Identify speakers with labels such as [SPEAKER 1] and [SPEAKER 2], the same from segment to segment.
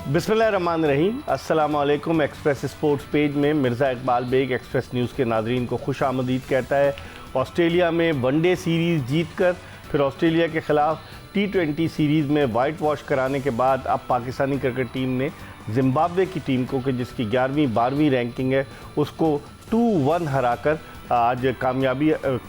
[SPEAKER 1] बिस्मिल्लाहिर्रहमानिर्रहीम। अस्सलाम वालेकुम। एक्सप्रेस स्पोर्ट्स पेज में मिर्ज़ा इकबाल बेग एक्सप्रेस न्यूज़ के नाज़रीन को खुश आमदीद कहता है। ऑस्ट्रेलिया में वनडे सीरीज़ जीतकर फिर ऑस्ट्रेलिया के ख़िलाफ़ T20 सीरीज़ में वाइट वॉश कराने के बाद अब पाकिस्तानी क्रिकेट टीम ने जिम्बाब्वे की टीम को, कि जिसकी 11वीं 12वीं रैंकिंग है, उसको 2-1 हराकर आज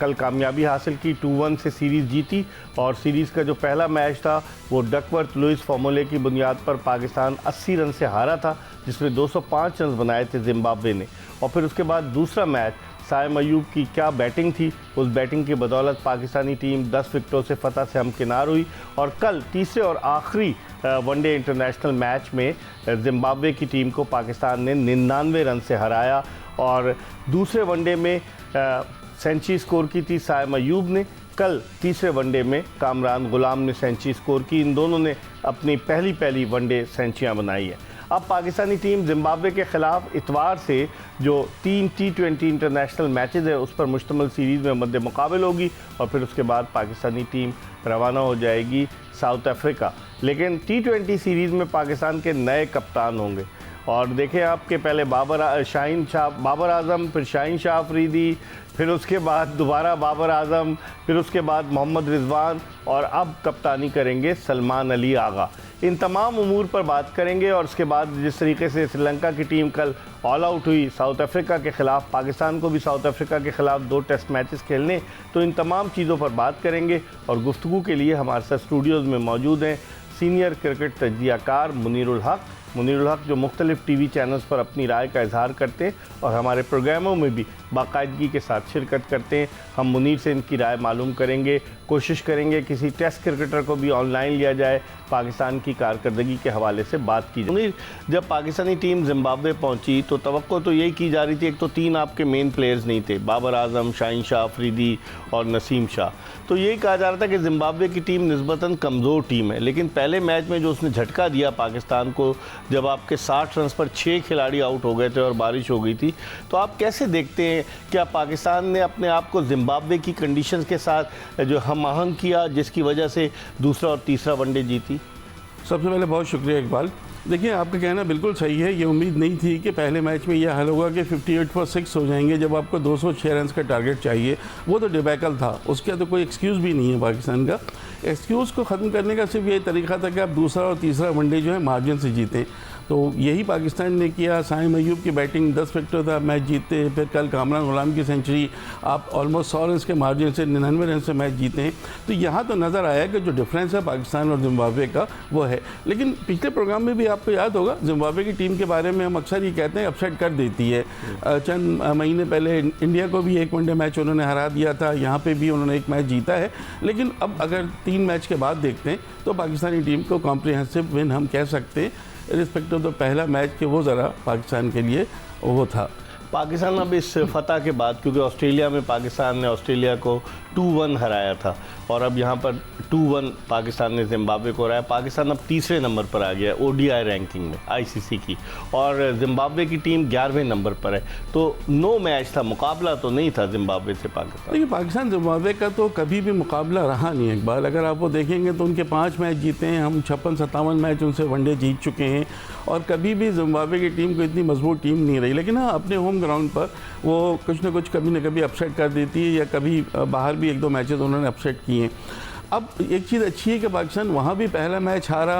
[SPEAKER 1] कल कामयाबी हासिल की। 2-1 से सीरीज़ जीती और सीरीज़ का जो पहला मैच था वो डकवर्थ लुइस फार्मूले की बुनियाद पर पाकिस्तान 80 रन से हारा था, जिसमें 205 रन बनाए थे जिम्बाब्वे ने। और फिर उसके बाद दूसरा मैच, साइम अयूब की क्या बैटिंग थी, उस बैटिंग की बदौलत पाकिस्तानी टीम 10 विकेटों से फतह से हमकिनार हुई। और कल तीसरे और आखिरी वनडे इंटरनेशनल मैच में जिम्बाब्वे की टीम को पाकिस्तान ने 99 रन से हराया। और दूसरे वनडे में सेंचुरी स्कोर की थी साइम अयूब ने, कल तीसरे वनडे में कामरान गुलाम ने सेंचुरी स्कोर की। इन दोनों ने अपनी पहली वनडे सेंचुरियाँ बनाई है। अब पाकिस्तानी टीम जिम्बाब्वे के ख़िलाफ़ इतवार से जो 3 T20 इंटरनेशनल मैचेस है उस पर मुश्तमिल सीरीज़ में मद्दे मुकाबल होगी और फिर उसके बाद पाकिस्तानी टीम रवाना हो जाएगी साउथ अफ्रीका। लेकिन T20 सीरीज़ में पाकिस्तान के नए कप्तान होंगे और देखें आपके पहले बाबर आज़म, फिर शाहीन शाह अफरीदी, फिर उसके बाद दोबारा बाबर आज़म, फिर उसके बाद मोहम्मद रिजवान और अब कप्तानी करेंगे सलमान अली आगा। इन तमाम उमूर पर बात करेंगे और उसके बाद जिस तरीके से श्रीलंका की टीम कल ऑल आउट हुई साउथ अफ्रीका के ख़िलाफ़, पाकिस्तान को भी साउथ अफ्रीका के ख़िलाफ़ 2 टेस्ट मैचेस खेलने, तो इन तमाम चीज़ों पर बात करेंगे। और गुफ्तगू के लिए हमारे साथ स्टूडियोज़ में मौजूद हैं सीनियर क्रिकेट तज्ज़ियाकार मुनीरुल हक़ जो मुख्तलिफ़ TV चैनल्स पर अपनी राय का इजहार करते हैं और हमारे प्रोग्रामों में भी बाकायदगी के साथ शिरकत करते हैं। हम मुनीर से इनकी राय मालूम करेंगे, कोशिश करेंगे किसी टेस्ट क्रिकेटर को भी ऑनलाइन लिया जाए, पाकिस्तान की कारकर्दगी के हवाले से बात की जाए। मुनीर, जब पाकिस्तानी टीम जिम्बाब्वे पहुंची तो तवक्को तो यही की जा रही थी, एक तो 3 आपके मेन प्लेयर्स नहीं थे, बाबर आज़म, शाहीन शाह अफरीदी और नसीम शाह, तो यही कहा जा रहा था कि जिम्बाब्वे की टीम निस्बतन कमज़ोर टीम है। लेकिन पहले मैच में जो उसने झटका दिया पाकिस्तान को, जब आपके 60 रन पर 6 खिलाड़ी आउट हो गए थे और बारिश हो गई थी, तो आप कैसे देखते हैं क्या पाकिस्तान ने अपने आप को जिम्बाब्वे की कंडीशंस के साथ जो हम आहंग किया, जिसकी वजह से दूसरा और तीसरा वनडे जीती?
[SPEAKER 2] सबसे पहले बहुत शुक्रिया इकबाल। देखिए, आपका कहना बिल्कुल सही है। ये उम्मीद नहीं थी कि पहले मैच में यह हल होगा कि 58 for 6 हो जाएंगे जब आपको 206 रन का टारगेट चाहिए। वो तो डिबैकल था, उसका तो कोई एक्सक्यूज़ भी नहीं है पाकिस्तान का। एक्सक्यूज़ को ख़त्म करने का सिर्फ यही तरीका था कि आप दूसरा और तीसरा वनडे जो है मार्जिन से जीतें, तो यही पाकिस्तान ने किया। साइम अयूब की बैटिंग 10 विकेट था, मैच जीते। फिर कल कामरान गुलाम की सेंचुरी, आप ऑलमोस्ट 100 रन के मार्जिन से 99 रन से मैच जीते। तो यहाँ तो नज़र आया कि जो डिफरेंस है पाकिस्तान और जिम्बाब्वे का वो है। लेकिन पिछले प्रोग्राम में भी आपको याद होगा, जिम्बाब्वे की टीम के बारे में हम अक्सर ये कहते हैं अपसेट कर देती है। चंद महीने पहले इंडिया को भी एक वनडे मैच उन्होंने हरा दिया था, यहाँ पर भी उन्होंने एक मैच जीता है। लेकिन अब अगर 3 मैच के बाद देखते हैं तो पाकिस्तानी टीम को कॉम्प्रिहेंसिव विन हम कह सकते हैं, रिस्पेक्ट ऑफ द पहला मैच के वो ज़रा पाकिस्तान के लिए वो था।
[SPEAKER 1] पाकिस्तान अब इस फतह के बाद, क्योंकि ऑस्ट्रेलिया में पाकिस्तान ने ऑस्ट्रेलिया को 2-1 हराया था और अब यहाँ पर 2-1 पाकिस्तान ने जिम्बाब्वे को हराया, पाकिस्तान अब तीसरे नंबर पर आ गया ODI रैंकिंग में ICC की, और जिम्बाब्वे की टीम 11वें नंबर पर है। तो 9 मैच था, मुकाबला तो नहीं था जिम्बाब्वे से पाकिस्तान।
[SPEAKER 2] देखिए, पाकिस्तान जिम्बाब्वे का तो कभी भी मुकाबला रहा नहीं है इकबाल। अगर आप वो देखेंगे तो उनके 5 मैच जीते हैं, हम 56-57 मैच उनसे वनडे जीत चुके हैं और कभी भी जिम्बाब्वे की टीम को इतनी मजबूत टीम नहीं रही। लेकिन हाँ, अपने होम ग्राउंड पर वो कुछ ना कुछ कभी ना कभी अपसेट कर देती है, या कभी बाहर भी 1-2 मैचेस उन्होंने अपसेट किए हैं। अब एक चीज़ अच्छी है कि पाकिस्तान वहाँ भी पहला मैच हारा,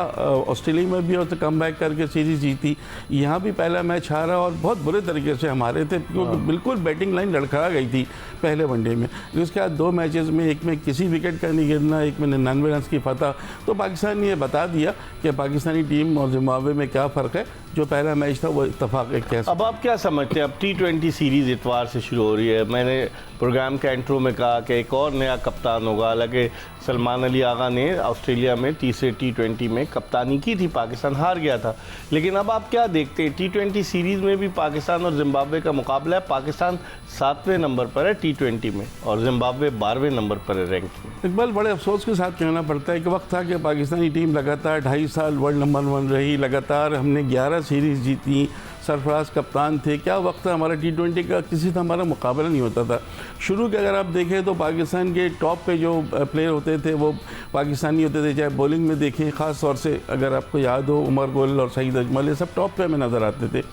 [SPEAKER 2] ऑस्ट्रेलिया में भी और तो कम बैक करके सीरीज़ जीती, यहाँ भी पहला मैच हारा और बहुत बुरे तरीके से हमारे थे, क्योंकि बिल्कुल बैटिंग लाइन लड़खड़ा गई थी पहले वनडे में। उसके बाद 2 मैचेस में, एक में किसी विकेट का नहीं गिरना, एक में 99 रन की फतह, तो पाकिस्तान ने ये बता दिया कि पाकिस्तानी टीम और जिम्बाब्वे में क्या फ़र्क है। जो पहला मैच था वो इत्तफाक एक कैसा।
[SPEAKER 1] अब आप क्या समझते हैं, अब T20 सीरीज़ इतवार से शुरू हो रही है, मैंने प्रोग्राम के इंट्रो में कहा कि एक और नया कप्तान होगा। हालांकि सलमान अली आगा ने ऑस्ट्रेलिया में तीसरे T20 में कप्तानी की थी, पाकिस्तान हार गया था। लेकिन अब आप क्या देखते हैं, T20 सीरीज़ में भी पाकिस्तान और जिम्बाब्वे का मुकाबला है। पाकिस्तान 7वें नंबर पर है T20 में और जिम्बाब्वे 12वें नंबर पर है रैंकिंग।
[SPEAKER 2] इकबाल, बड़े अफसोस के साथ कहना पड़ता है कि वक्त था कि पाकिस्तानी टीम लगातार 2.5 साल वर्ल्ड नंबर 1 रही, लगातार हमने 11 सीरीज़ जीती, सरफराज कप्तान थे, क्या वक्त था हमारा T20 का, किसी से हमारा मुकाबला नहीं होता था। शुरू के अगर आप देखें तो पाकिस्तान के टॉप पे जो प्लेयर होते थे वो पाकिस्तानी होते थे, चाहे बॉलिंग में देखें, ख़ास तौर से अगर आपको याद हो उमर गुल और सईद अजमल, ये सब टॉप पे हमें नज़र आते थे।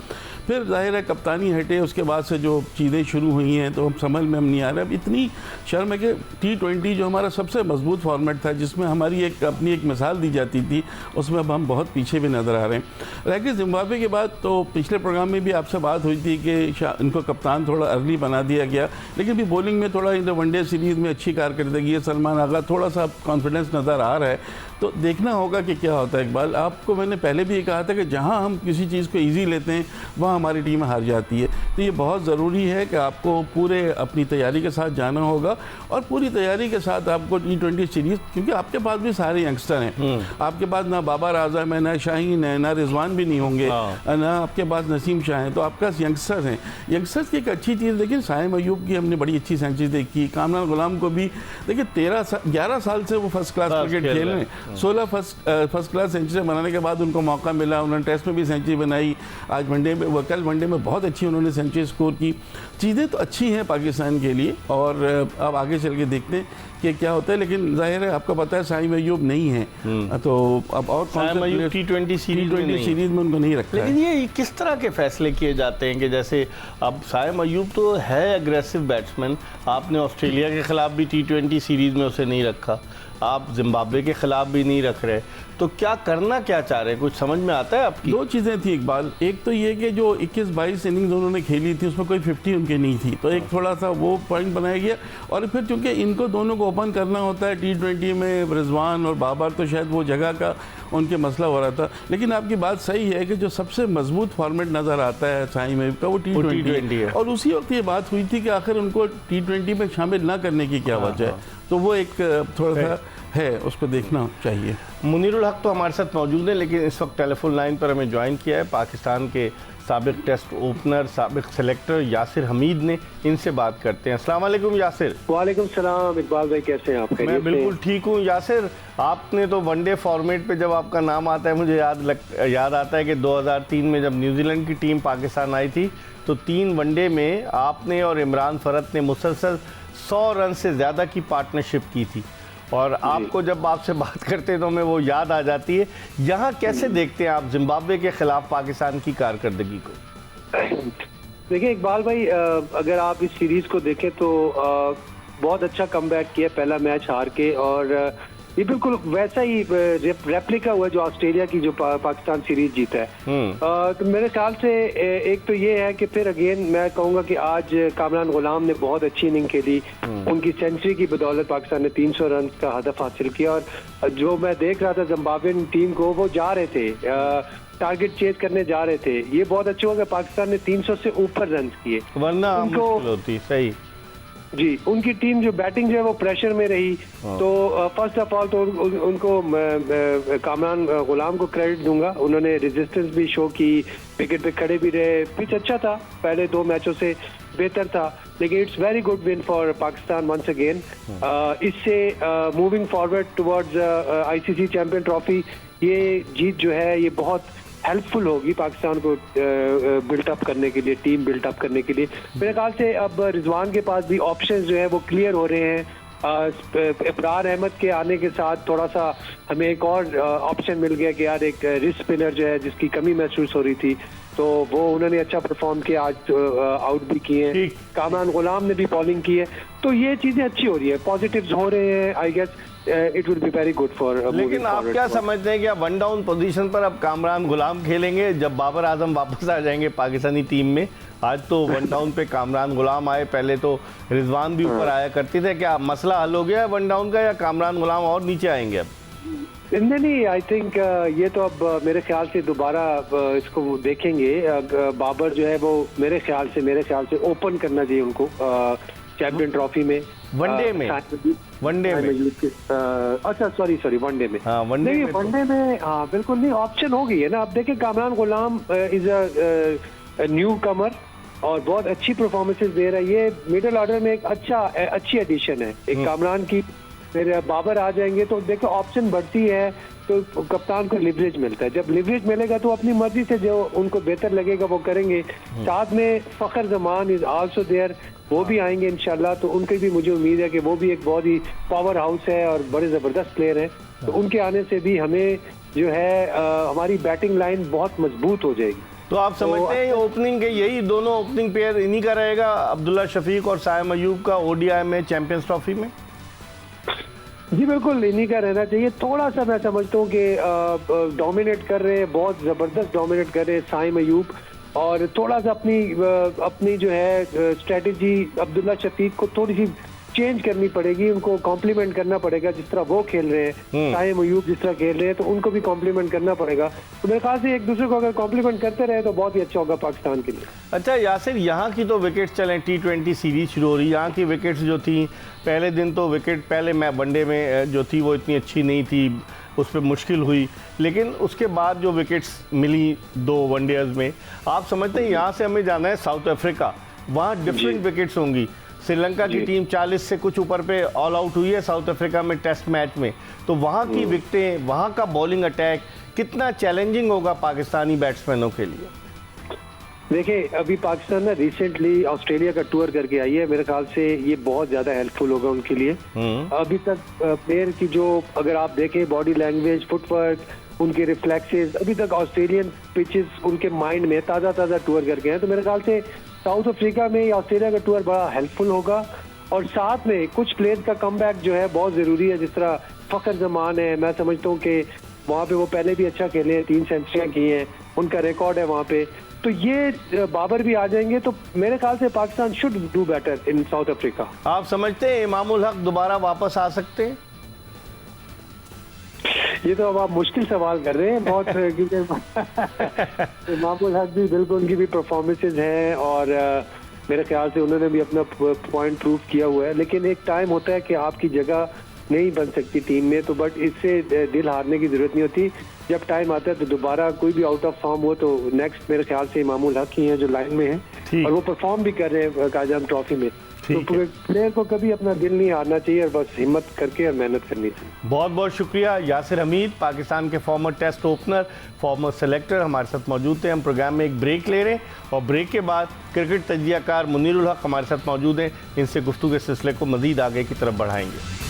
[SPEAKER 2] फिर जाहिर है कप्तानी हटे, उसके बाद से जो चीज़ें शुरू हुई हैं तो हम समझ में हम नहीं आ रहा। अब इतनी शर्म है कि T20 जो हमारा सबसे मजबूत फॉर्मेट था, जिसमें हमारी अपनी एक मिसाल दी जाती थी, उसमें अब हम बहुत पीछे भी नज़र आ रहे हैं। रह गई जिम्बाब्वे के बाद, तो पिछले प्रोग्राम में भी आपसे बात हुई थी कि इनको कप्तान थोड़ा अर्ली बना दिया गया, लेकिन भी बॉलिंग में थोड़ा इन वनडे सीरीज़ में अच्छी कारकर्दगी है। सलमान आगा थोड़ा सा कॉन्फिडेंस नज़र आ रहा है, तो देखना होगा कि क्या होता है। इकबाल, आपको मैंने पहले भी ये कहा था कि जहाँ हम किसी चीज़ को ईजी लेते हैं वहाँ हमारी टीम हार जाती है। तो ये बहुत ज़रूरी है कि आपको पूरे अपनी तैयारी के साथ जाना होगा, और पूरी तैयारी के साथ आपको T20 सीरीज़, क्योंकि आपके पास भी सारे यंगस्टर हैं, आपके पास ना बाबर आजम है, ना शाहीन है, ना रिजवान भी नहीं होंगे, ना आपके पास नसीम शाह हैं, तो आपके पास यंगस्टर हैं। यंगस्टर्स की एक अच्छी चीज़, लेकिन साइम अयूब की हमने बड़ी अच्छी सेंचुरी देखी, कामरान गुलाम को भी देखिए 11 साल से वो फर्स्ट क्लास क्रिकेट खेल रहे हैं, 16 फर्स्ट क्लास सेंचुरी बनाने के बाद उनको मौका मिला, उन्होंने टेस्ट में भी सेंचुरी बनाई, आज वनडे में, कल वनडे में बहुत अच्छी उन्होंने सेंचुरी स्कोर की। चीज़ें तो अच्छी हैं पाकिस्तान के लिए, और अब आगे चल के देखते हैं कि क्या होता है। लेकिन जाहिर है आपको पता है साइम अयूब नहीं है, तो अब और
[SPEAKER 1] साइम अयूब T20
[SPEAKER 2] सीरीज में उनको नहीं रखा।
[SPEAKER 1] लेकिन ये किस तरह के फैसले किए जाते हैं कि जैसे अब साइम अयूब तो है एग्रेसिव बैट्समैन, आपने ऑस्ट्रेलिया के खिलाफ भी T20 सीरीज़ में उसे नहीं रखा, आप जिम्बाब्वे के खिलाफ भी नहीं रख रहे, तो क्या करना क्या चाह रहे हैं, कुछ समझ में आता है आपकी?
[SPEAKER 2] दो चीज़ें थी इकबाल, एक तो ये कि जो 21-22 इनिंग्स उन्होंने खेली थी उसमें कोई 50 उनकी नहीं थी, तो एक थोड़ा सा वो पॉइंट बनाया गया। और फिर चूंकि इनको दोनों को ओपन करना होता है T20 में, रिजवान और बाबर, तो शायद वो जगह का उनके मसला हो रहा था। लेकिन आपकी बात सही है कि जो सबसे मजबूत फॉर्मेट नज़र आता है साइम अयूब का वो T20 है, और उसी वक्त ये बात हुई थी कि आखिर उनको T20 में शामिल ना करने की क्या वजह है, तो वो एक थोड़ा सा है, उसको देखना चाहिए।
[SPEAKER 1] मुनीरुल हक तो हमारे साथ मौजूद है, लेकिन इस वक्त टेलीफोन लाइन पर हमें ज्वाइन किया है पाकिस्तान के साबिक टेस्ट ओपनर, साबिक सेलेक्टर यासिर हमीद ने। इनसे बात करते हैं। अस्सलाम वालेकुम यासिर।
[SPEAKER 3] वालेकुम सलाम इकबाल भाई, कैसे हैं आप?
[SPEAKER 1] मैं बिल्कुल ठीक हूँ यासिर। आपने तो वनडे फॉर्मेट पे जब आपका नाम आता है, मुझे याद आता है कि 2003 में जब न्यूजीलैंड की टीम पाकिस्तान आई थी, तो 3 वनडे में आपने और इमरान फरत ने मुसलसल 100 रन से ज़्यादा की पार्टनरशिप की थी, और आपको जब आपसे बात करते हैं तो हमें वो याद आ जाती है। यहाँ कैसे देखते हैं आप जिम्बाब्वे के खिलाफ पाकिस्तान की कारकर्दगी को?
[SPEAKER 3] देखिए इकबाल भाई, अगर आप इस सीरीज को देखें तो बहुत अच्छा कमबैक किया पहला मैच हार के, और ये बिल्कुल वैसा ही रेप्लिका हुआ जो ऑस्ट्रेलिया की जो पाकिस्तान सीरीज जीता है। तो मेरे ख्याल से एक तो ये है कि फिर अगेन मैं कहूँगा कि आज कामरान गुलाम ने बहुत अच्छी इनिंग खेली, उनकी सेंचुरी की बदौलत पाकिस्तान ने 300 रन का हदफ हासिल किया। और जो मैं देख रहा था जिम्बाब्वेन टीम को, वो जा रहे थे टारगेट चेज करने जा रहे थे, ये बहुत अच्छा हुआ कि पाकिस्तान ने 300 से ऊपर रन किए,
[SPEAKER 1] वरना मुश्किल होती। सही
[SPEAKER 3] जी, उनकी टीम जो बैटिंग जो है वो प्रेशर में रही। तो फर्स्ट ऑफ ऑल तो उनको कामरान गुलाम को क्रेडिट दूंगा, उन्होंने रेजिस्टेंस भी शो की, विकेट पे खड़े भी रहे, पिच अच्छा था, पहले 2 मैचों से बेहतर था, लेकिन it's very good win for Pakistan once again. इससे moving forward towards ICC champion trophy, ये जीत जो है ये बहुत हेल्पफुल होगी पाकिस्तान को बिल्टअप करने के लिए, टीम बिल्टअप करने के लिए। मेरे ख्याल से अब रिजवान के पास भी ऑप्शंस जो है वो क्लियर हो रहे हैं। इब्रार अहमद के आने के साथ थोड़ा सा हमें एक और ऑप्शन मिल गया कि यार एक रिस्ट स्पिनर जो है जिसकी कमी महसूस हो रही थी, तो वो उन्होंने अच्छा परफॉर्म किया, आज आउट भी किए हैं। कामरान गुलाम ने भी बॉलिंग की है, तो ये चीजें अच्छी हो रही है, पॉजिटिव्स हो रहे हैं। I guess it will be very good for.
[SPEAKER 1] लेकिन आप क्या समझते हैं कि अब 1 डाउन पोजीशन पर अब कामरान गुलाम खेलेंगे जब बाबर आजम वापस आ जाएंगे पाकिस्तानी टीम में? आज तो 1 डाउन पे कामरान गुलाम आए, पहले तो रिजवान भी ऊपर आया करते थे, क्या मसला हल हो गया है 1 डाउन का, या कामरान गुलाम और नीचे आएंगे अब?
[SPEAKER 3] नहीं, आई थिंक ये तो अब मेरे ख्याल से दोबारा इसको देखेंगे। बाबर जो है वो मेरे ख्याल से ओपन करना चाहिए उनको चैंपियन ट्रॉफी में, वनडे में अच्छा सॉरी वनडे में।
[SPEAKER 1] हाँ, वनडे
[SPEAKER 3] में हाँ बिल्कुल नहीं, ऑप्शन हो गई है ना। अब देखिए कामरान गुलाम इज अ न्यू कमर और बहुत अच्छी परफॉर्मेंसेस दे रहा है, ये मिडिल ऑर्डर में एक अच्छी एडिशन है एक कामरान की। फिर बाबर आ जाएंगे तो देखो ऑप्शन बढ़ती है, तो कप्तान को लिवरेज मिलता है। जब लिवरेज मिलेगा तो अपनी मर्जी से जो उनको बेहतर लगेगा वो करेंगे। साथ में फखर जमान इज आल्सो देयर, वो भी आएंगे इंशाल्लाह। तो उनकी भी मुझे उम्मीद है कि वो भी एक बहुत ही पावर हाउस है और बड़े ज़बरदस्त प्लेयर हैं। तो उनके आने से भी हमें जो है हमारी बैटिंग लाइन बहुत मजबूत हो जाएगी।
[SPEAKER 1] तो आप समझते हैं ओपनिंग के यही दोनों ओपनिंग पेयर इन्हीं का रहेगा, अब्दुल्ला शफीक और साइम अयूब का ओडीआई में चैंपियंस ट्रॉफी में?
[SPEAKER 3] जी बिल्कुल इन्हीं का रहना चाहिए। थोड़ा सा मैं समझता हूँ कि डोमिनेट कर रहे हैं, बहुत ज़बरदस्त डोमिनेट कर रहे हैं साइम अयूब, और थोड़ा सा अपनी जो है स्ट्रेटजी अब्दुल्ला शफीक को थोड़ी सी चेंज करनी पड़ेगी, उनको कॉम्प्लीमेंट करना पड़ेगा। जिस तरह वो खेल रहे हैं, साइम अयूब जिस तरह खेल रहे हैं, तो उनको भी कॉम्प्लीमेंट करना पड़ेगा। तो मेरे ख्याल से एक दूसरे को अगर कॉम्प्लीमेंट करते रहे तो बहुत ही अच्छा होगा पाकिस्तान के लिए।
[SPEAKER 1] अच्छा यासिर, यहाँ की तो विकेट्स चलें, T20 सीरीज शुरू हो रही, यहाँ की विकेट्स जो थी पहले दिन तो विकेट पहले वनडे में जो थी वो इतनी अच्छी नहीं थी, उस पर मुश्किल हुई, लेकिन उसके बाद जो विकेट्स मिली 2 वनडेज में, आप समझते हैं यहाँ से हमें जाना है साउथ अफ्रीका, वहाँ डिफरेंट विकेट्स होंगी। श्रीलंका की टीम 40 से कुछ ऊपर पे ऑल आउट हुई है साउथ अफ्रीका में टेस्ट मैच में, तो वहाँ की विकेटें, वहाँ का बॉलिंग अटैक कितना चैलेंजिंग होगा पाकिस्तानी बैट्समैनों के लिए?
[SPEAKER 3] देखिए अभी पाकिस्तान ना रिसेंटली ऑस्ट्रेलिया का टूर करके आई है, मेरे ख्याल से ये बहुत ज़्यादा हेल्पफुल होगा उनके लिए। अभी तक प्लेयर की जो अगर आप देखें बॉडी लैंग्वेज, फुटवर्क, उनके रिफ्लेक्सेस, अभी तक ऑस्ट्रेलियन पिचेस उनके माइंड में ताज़ा टूर करके हैं। तो मेरे ख्याल से साउथ अफ्रीका में ऑस्ट्रेलिया का टूर बड़ा हेल्पफुल होगा। और साथ में कुछ प्लेयर्स का कमबैक जो है बहुत ज़रूरी है, जिस तरह फखर जमान है। मैं समझता हूँ कि वहाँ पे वो पहले भी अच्छा खेले हैं, 3 सेंचुरियाँ की हैं, उनका रिकॉर्ड है वहाँ पे। तो ये बाबर भी आ जाएंगे, तो मेरे ख्याल से Pakistan should do better in south Africa.
[SPEAKER 1] आप समझते हैं इमामुल हक दोबारा वापस आ सकते हैं?
[SPEAKER 3] ये तो अब आप मुश्किल सवाल कर रहे हैं बहुत, क्योंकि इमामुल हक भी बिल्कुल, उनकी भी परफॉर्मेंसेज हैं और मेरे ख्याल से उन्होंने भी अपना पॉइंट प्रूव किया हुआ है। लेकिन एक टाइम होता है कि आपकी जगह नहीं बन सकती टीम में, तो बट इससे दिल हारने की जरूरत नहीं होती। जब टाइम आता है तो दोबारा कोई भी आउट ऑफ फॉर्म हो तो नेक्स्ट मेरे ख्याल से इमामुल हक ही हैं जो लाइन में हैं, और वो परफॉर्म भी कर रहे हैं कायजाम ट्रॉफी में। तो प्लेयर को कभी अपना दिल नहीं हारना चाहिए और बस हिम्मत करके और मेहनत करनी चाहिए।
[SPEAKER 1] बहुत बहुत शुक्रिया यासिर हमीद, पाकिस्तान के former test opener, former selector, हमारे साथ मौजूद थे। हम प्रोग्राम में एक ब्रेक ले रहे हैं और ब्रेक के बाद क्रिकेट तजियाकार मुनीरुल हक हमारे साथ मौजूद हैं। इनसे गुफ्तगू के सिलसिले को मज़ीद आगे की तरफ बढ़ाएंगे।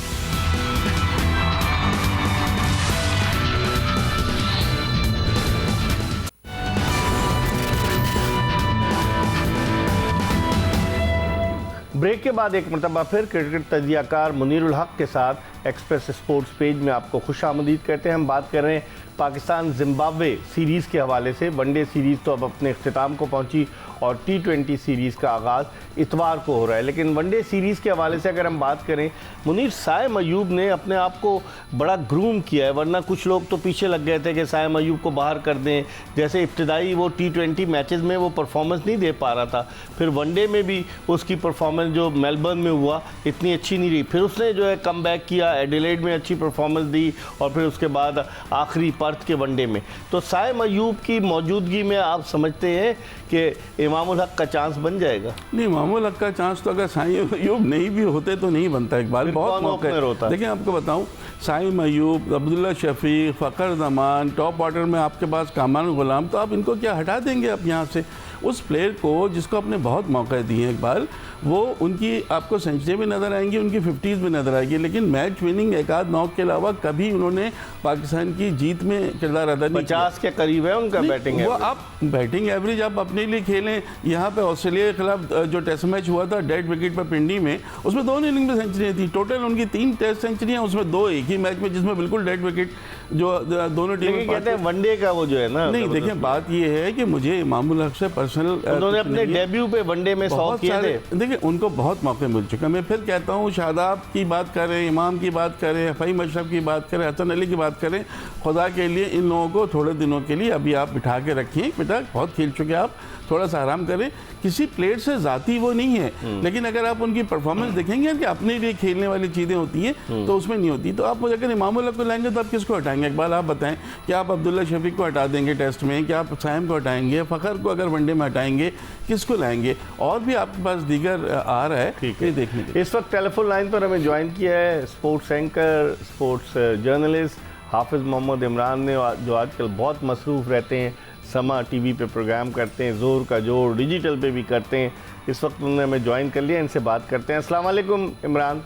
[SPEAKER 1] ब्रेक के बाद एक मरतबा फिर क्रिकेट तजियाकार मुनीरुल हक के साथ एक्सप्रेस स्पोर्ट्स पेज में आपको खुशामदीद कहते हैं। हम बात कर रहे हैं पाकिस्तान जिम्बाब्वे सीरीज़ के हवाले से। वनडे सीरीज़ तो अब अपने अख्तिताम को पहुंची और T20 सीरीज़ का आगाज़ इतवार को हो रहा है, लेकिन वनडे सीरीज़ के हवाले से अगर हम बात करें, मुनीर, साइम अयूब ने अपने आप को बड़ा ग्रूम किया है, वरना कुछ लोग तो पीछे लग गए थे कि साइम अयूब को बाहर कर दें। जैसे इब्तदाई वो T20 मैचेस में वो परफॉर्मेंस नहीं दे पा रहा था, फिर वनडे में भी उसकी परफॉर्मेंस जो मेलबर्न में हुआ इतनी अच्छी नहीं रही, फिर उसने जो है कम बैक किया, एडिलेड में अच्छी परफॉर्मेंस दी और फिर उसके बाद आखिरी पर्थ के वनडे में। तो साइम अयूब की मौजूदगी में आप समझते हैं कि इमामुल हक का चांस बन जाएगा?
[SPEAKER 2] नहीं, इमामुल हक का चांस तो अगर साइम अयूब नहीं भी होते तो नहीं बनता इकबाल, बहुत मौके होता। देखिए आपको बताऊं, साइम अयूब, अब्दुल्ला शफीक, फ़खर जमान, टॉप ऑर्डर में आपके पास कामरान गुलाम, तो आप इनको क्या हटा देंगे आप यहाँ से? उस प्लेयर को जिसको आपने बहुत मौके दिए हैं इकबाल, वो उनकी आपको सेंचुरी भी नज़र आएंगी, उनकी 50s भी नज़र आएगी, लेकिन मैच विनिंग एक आध नॉक के अलावा कभी उन्होंने पाकिस्तान की जीत में किरदार अदा नहीं किया।
[SPEAKER 1] 50 के करीब है उनका बैटिंग
[SPEAKER 2] वो आप बैटिंग एवरेज आप अपने लिए खेलें। यहाँ पे ऑस्ट्रेलिया के खिलाफ जो टेस्ट मैच हुआ था डेड विकेट पर पिंडी में, उसमें दोनों इनिंग में सेंचुरियाँ थी। टोटल उनकी 3 टेस्ट सेंचुरियाँ, उसमें 2 एक ही मैच में, जिसमें बिल्कुल डेड विकेट जो दोनों टीम
[SPEAKER 1] कहते हैं वनडे का वो जो है ना।
[SPEAKER 2] नहीं देखिए, बात ये है कि मुझे इमामुल हक से पर्सनल,
[SPEAKER 1] उन्होंने अपने डेब्यू पे वनडे में 100 किए थे।
[SPEAKER 2] देखिए उनको बहुत मौके मिल चुके हैं। मैं फिर कहता हूँ, शादाब की बात करें, इमाम की बात करें, फ़हीम अशरफ की बात करें, हसन अली की बात करें, खुदा के लिए इन लोगों को थोड़े दिनों के लिए अभी आप बिठा के रखिए। बेटा बहुत खेल चुके आप, थोड़ा सा आराम करें। किसी प्लेयर से ज़ाती वो नहीं है, लेकिन अगर आप उनकी परफॉर्मेंस देखेंगे कि अपने लिए खेलने वाली चीज़ें होती हैं तो उसमें नहीं होती। तो आप मुझे अगर इमामुल हक को लाएंगे तो आप किसको हटाएंगे इकबाल? आप बताएं कि आप अब्दुल्ला शफीक को हटा देंगे टेस्ट में, क्या आप साइम को हटाएंगे, फ़खर को अगर वनडे में हटाएंगे, किसको लाएंगे? और भी आपके पास दीगर आ रहा है, ठीक है देखने के।
[SPEAKER 1] इस वक्त टेलीफोन लाइन पर हमें ज्वाइन किया है स्पोर्ट्स एंकर, स्पोर्ट्स जर्नलिस्ट हाफिज़ मोहम्मद इमरान ने, जो आजकल बहुत मसरूफ़ रहते हैं, समा टीवी पे प्रोग्राम करते हैं, ज़ोर का जोर डिजिटल पे भी करते हैं, इस वक्त उन्होंने हमें ज्वाइन कर लिया। इनसे बात करते हैं। अस्सलाम वालेकुम इमरान।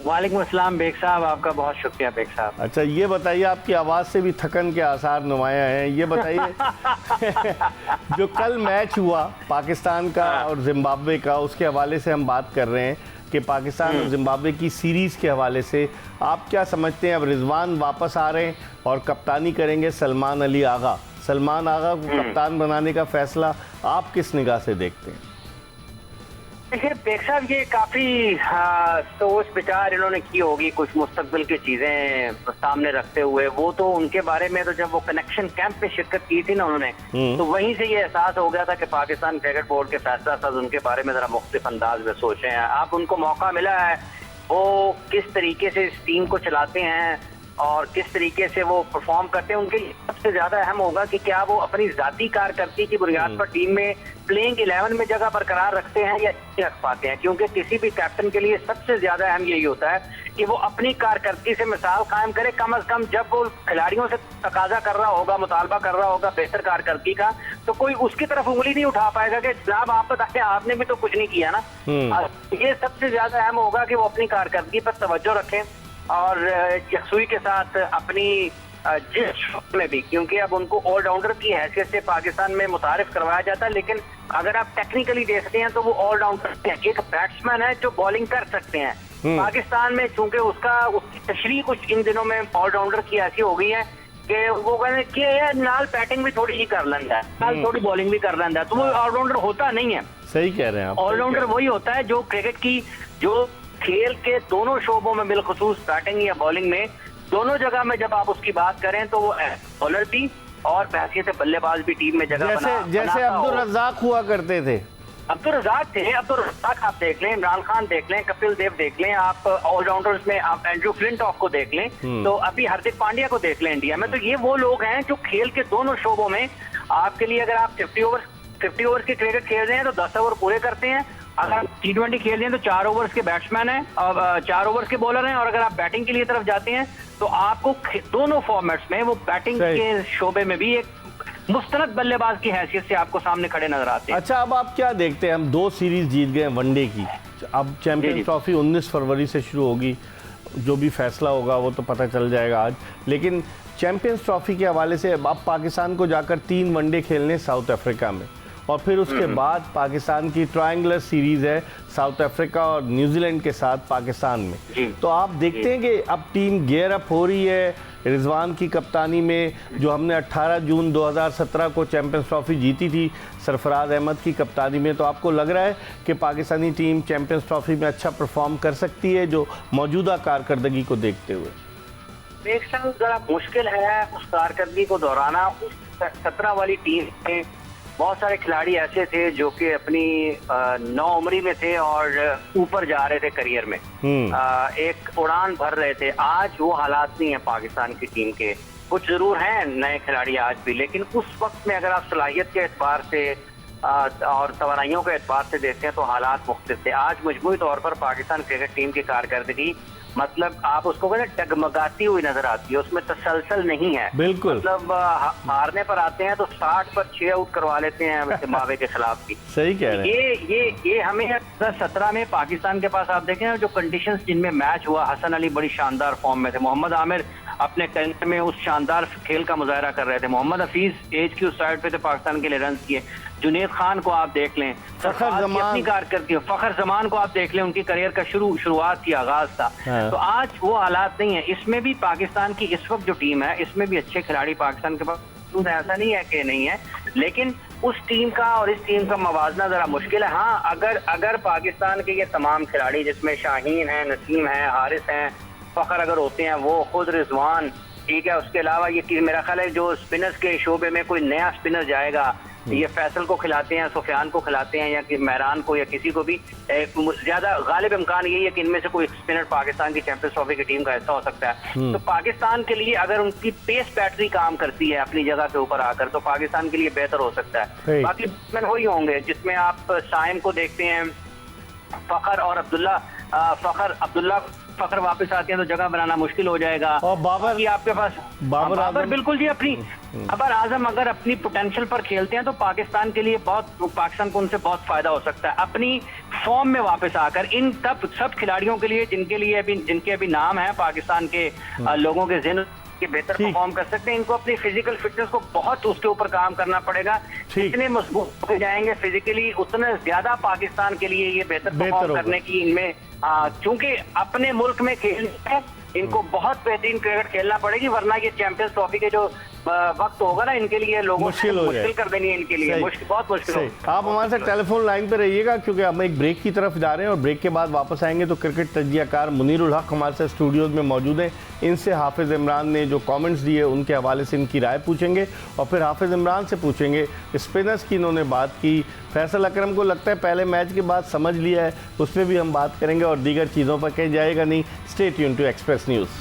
[SPEAKER 4] वालेकुम अस्सलाम बेग साहब, आपका बहुत शुक्रिया बेग साहब।
[SPEAKER 1] अच्छा, ये बताइए, आपकी आवाज़ से भी थकन के आसार नुमाया हैं, ये बताइए जो कल मैच हुआ पाकिस्तान का और जिम्बाब्वे का, उसके हवाले से हम बात कर रहे हैं कि पाकिस्तान और जिम्बाब्वे की सीरीज़ के हवाले से आप क्या समझते हैं? अब रिजवान वापस आ रहे हैं और कप्तानी करेंगे सलमान अली आगा। सलमान आगा को कप्तान बनाने का फैसला आप किस निगाह से देखते हैं?
[SPEAKER 4] देखिए बेग साहब, ये काफी सोच विचार इन्होंने की होगी, कुछ मुस्तकबिल की चीजें सामने रखते हुए। वो तो उनके बारे में तो जब वो कनेक्शन कैंप में शिरकत की थी ना उन्होंने, तो वहीं से ये एहसास हो गया था कि पाकिस्तान क्रिकेट बोर्ड के फैसला साज उनके बारे में जरा मुख्तलिफ अंदाज में सोचे हैं। आप उनको मौका मिला है, वो किस तरीके से इस टीम को चलाते हैं और किस तरीके से वो परफॉर्म करते हैं, उनके लिए सबसे ज्यादा अहम होगा कि क्या वो अपनी जाती कारकर्दगी की बुनियाद पर टीम में प्लेइंग 11 में जगह बरकरार रखते हैं या नहीं रख पाते हैं। क्योंकि किसी भी कैप्टन के लिए सबसे ज्यादा अहम यही होता है कि वो अपनी कारकर्दगी से मिसाल कायम करे। कम अज कम जब वो खिलाड़ियों से तकाजा कर रहा होगा, मुतालबा कर रहा होगा बेहतर कारकर्दगी का, तो कोई उसकी तरफ उंगली नहीं उठा पाएगा कि जनाब आप बताएं, आपने भी तो कुछ नहीं किया ना। ये सबसे ज्यादा अहम होगा कि वो अपनी कारकर्दगी पर तवज्जो रखें और यकसुई के साथ अपनी जिस में भी, क्योंकि अब उनको ऑलराउंडर की हैसियत से पाकिस्तान में मुतारिफ करवाया जाता है, लेकिन अगर आप टेक्निकली देखते हैं तो वो ऑलराउंडर हैं। एक बैट्समैन है जो बॉलिंग कर सकते हैं। पाकिस्तान में चूंकि उसकी तशरीह कुछ इन दिनों में ऑलराउंडर की ऐसी हो गई है कि वो कहते कि नाल बैटिंग भी थोड़ी ही कर लेंदा है, नाल थोड़ी बॉलिंग भी कर लेंदा है, तो वो ऑलराउंडर होता नहीं है।
[SPEAKER 1] सही कह रहे हैं आप।
[SPEAKER 4] ऑलराउंडर वही होता है जो क्रिकेट की, जो खेल के दोनों शोबों में, बिलखुसूस बैटिंग या बॉलिंग में, दोनों जगह में जब आप उसकी बात करें तो वो बॉलर भी और हैसियत बल्लेबाज भी टीम में जगह
[SPEAKER 1] जैसे अब्दुल रज़ाक हुआ करते थे।
[SPEAKER 4] अब्दुल रज़ाक थे, अब्दुल रज़ाक आप देख लें, इमरान खान देख लें, कपिल देव देख लें, आप ऑलराउंडर्स में आप एंड्रू फ्लिंटॉफ को देख लें, तो अभी हार्दिक पांड्या को देख लें इंडिया में। तो ये वो लोग हैं जो खेल के दोनों शोबों में आपके लिए, अगर आप 50 ओवर की क्रिकेट खेल रहे हैं तो 10 ओवर पूरे करते हैं। अगर आप T20 खेल रहे हैं तो 4 ओवर्स के बैट्समैन हैं और 4 ओवर्स के बॉलर हैं। और अगर आप बैटिंग के लिए तरफ जाते हैं तो आपको दोनों फॉर्मेट्स में वो बैटिंग के शोबे में भी एक मुस्तनद बल्लेबाज की हैसियत से आपको सामने खड़े नजर आते हैं।
[SPEAKER 1] अच्छा, अब आप क्या देखते हैं? हम 2 सीरीज जीत गए वनडे की, अब चैंपियंस ट्रॉफी 19 फरवरी से शुरू होगी, जो भी फैसला होगा वो तो पता चल जाएगा आज। लेकिन चैंपियंस ट्रॉफी के हवाले से अब पाकिस्तान को जाकर 3 वनडे खेलने साउथ अफ्रीका में, और फिर उसके बाद पाकिस्तान की ट्रायंगुलर सीरीज़ है साउथ अफ्रीका और न्यूजीलैंड के साथ पाकिस्तान में। तो आप देखते हैं कि अब टीम गियर अप हो रही है रिजवान की कप्तानी में। जो हमने 18 जून 2017 को चैंपियंस ट्रॉफी जीती थी सरफराज अहमद की कप्तानी में, तो आपको लग रहा है कि पाकिस्तानी टीम चैंपियंस ट्रॉफी में अच्छा परफॉर्म कर सकती है जो मौजूदा कारकर्दगी को देखते हुए?
[SPEAKER 4] एक साल जरा मुश्किल है उस कारकर्दगी को दोहराना। उस 17 वाली टीम में बहुत सारे खिलाड़ी ऐसे थे जो कि अपनी नौउम्री में थे और ऊपर जा रहे थे करियर में, एक उड़ान भर रहे थे। आज वो हालात नहीं है पाकिस्तान की टीम के। कुछ जरूर हैं नए खिलाड़ी आज भी, लेकिन उस वक्त में अगर आप सलाहियत के एतबार से और तवानाइयों के एतबार से देखते हैं तो हालात मुख्तलिफ थे। आज मजमूई तौर पर पाकिस्तान क्रिकेट टीम की कारकर्दगी, मतलब आप उसको कहते डगमगाती हुई नजर आती है, उसमें तसलसल नहीं है।
[SPEAKER 1] बिल्कुल।
[SPEAKER 4] मतलब हारने पर आते हैं तो 60 पर 6 आउट करवा लेते हैं जिम्बाब्वे के खिलाफ भी।
[SPEAKER 1] सही कह रहे हैं।
[SPEAKER 4] ये हमें 2017 में पाकिस्तान के पास आप देखें जो कंडीशंस जिनमें मैच हुआ, हसन अली बड़ी शानदार फॉर्म में थे, मोहम्मद आमिर अपने करियर में उस शानदार खेल का मुजाहरा कर रहे थे, मोहम्मद हफीज एज की उस साइड पे थे, पाकिस्तान के लिए रन किए, जुनेद खान को आप देख लें, अपनी कारकर्दगी, फखर जमान को आप देख लें, उनकी करियर का शुरुआत की आगाज था। तो आज वो हालात नहीं है। इसमें भी पाकिस्तान की इस वक्त जो टीम है इसमें भी अच्छे खिलाड़ी पाकिस्तान के पास, ऐसा नहीं है कि नहीं है, लेकिन उस टीम का और इस टीम का मवाजना जरा मुश्किल है। हाँ, अगर पाकिस्तान के ये तमाम खिलाड़ी जिसमें शाहीन है, नसीम है, हारिस हैं, फखर अगर होते हैं, वो खुद रिजवान, ठीक है, उसके अलावा ये मेरा ख्याल है जो स्पिनर्स के शोबे में कोई नया स्पिनर जाएगा, ये फैसल को खिलाते हैं, सुफियान को खिलाते हैं, या कि महरान को, या किसी को भी, ज्यादा गालिब इम्कान यही है कि इनमें से कोई स्पिनर पाकिस्तान की चैंपियंस ट्रॉफी की टीम का हिस्सा हो सकता है। तो पाकिस्तान के लिए अगर उनकी पेस बैटरी काम करती है अपनी जगह के ऊपर आकर, तो पाकिस्तान के लिए बेहतर हो सकता है। बाकी बैट्समैन वही होंगे जिसमें आप साइम को देखते हैं, फखर और अब्दुल्ला फखर वापस आते हैं तो जगह बनाना मुश्किल हो जाएगा।
[SPEAKER 1] और बाबर
[SPEAKER 4] आपके पास बाबर बिल्कुल जी अपनी बाबर आजम अगर अपनी पोटेंशियल पर खेलते हैं तो पाकिस्तान के लिए पाकिस्तान को उनसे बहुत फायदा हो सकता है। अपनी फॉर्म में वापस आकर इन सब खिलाड़ियों के लिए जिनके अभी नाम है पाकिस्तान के लोगों के ज़हन के बेहतर परफॉर्म कर सकते हैं, इनको अपनी फिजिकल फिटनेस को बहुत उसके ऊपर काम करना पड़ेगा। जितने मजबूत हो जाएंगे फिजिकली उतने ज्यादा पाकिस्तान के लिए ये बेहतर परफॉर्म करने की इनमें चूंकि अपने मुल्क में खेलना है इनको बहुत बेहतरीन क्रिकेट खेलना पड़ेगी, वरना ये चैंपियंस ट्रॉफी के जो वक्त होगा ना इनके लिए लोगों मुश्किल कर देनी है इनके लिए, बहुत मुश्किल होगा।
[SPEAKER 1] आप हमारे साथ टेलीफोन लाइन पे रहिएगा क्योंकि हम एक ब्रेक की तरफ जा रहे हैं और ब्रेक के बाद वापस आएंगे तो क्रिकेट तज्जियाकार मुनीरुल हक हमारे साथ स्टूडियोज में मौजूद हैं। इनसे हाफिज़ इमरान ने जो कमेंट्स दिए उनके हवाले से इनकी राय पूछेंगे और फिर हाफिज़ इमरान से पूछेंगे स्पिनर्स की इन्होंने बात की, फैसल अकरम को लगता है पहले मैच के बाद समझ लिया है, उस पर भी हम बात करेंगे और दीगर चीज़ों पर कहीं जाएगा नहीं। Stay tune to Express News.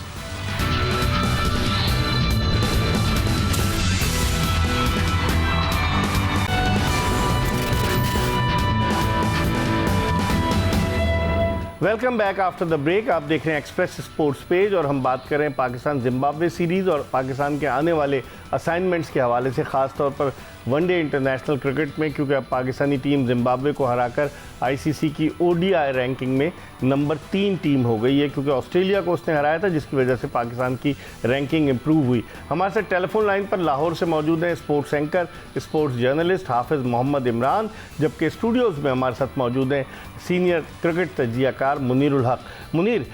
[SPEAKER 1] Welcome back after the break. आप देख रहे हैं एक्सप्रेस स्पोर्ट्स पेज और हम बात कर रहे हैं पाकिस्तान जिम्बाब्वे सीरीज़ और पाकिस्तान के आने वाले असाइनमेंट्स के हवाले से, ख़ास तौर पर वनडे इंटरनेशनल क्रिकेट में, क्योंकि अब पाकिस्तानी टीम जिम्बाब्वे को हराकर आईसीसी की ओडीआई रैंकिंग में नंबर 3 टीम हो गई है, क्योंकि ऑस्ट्रेलिया को उसने हराया था जिसकी वजह से पाकिस्तान की रैंकिंग इंप्रूव हुई। हमारे साथ टेलीफोन लाइन पर लाहौर से मौजूद हैं स्पोर्ट्स एंकर, स्पोर्ट्स जर्नलिस्ट हाफिज़ मोहम्मद इमरान, जबकि स्टूडियोज़ में हमारे साथ मौजूद हैं सीनियर क्रिकेट तज्जियाकार मुनीरुल हक। मुनीर,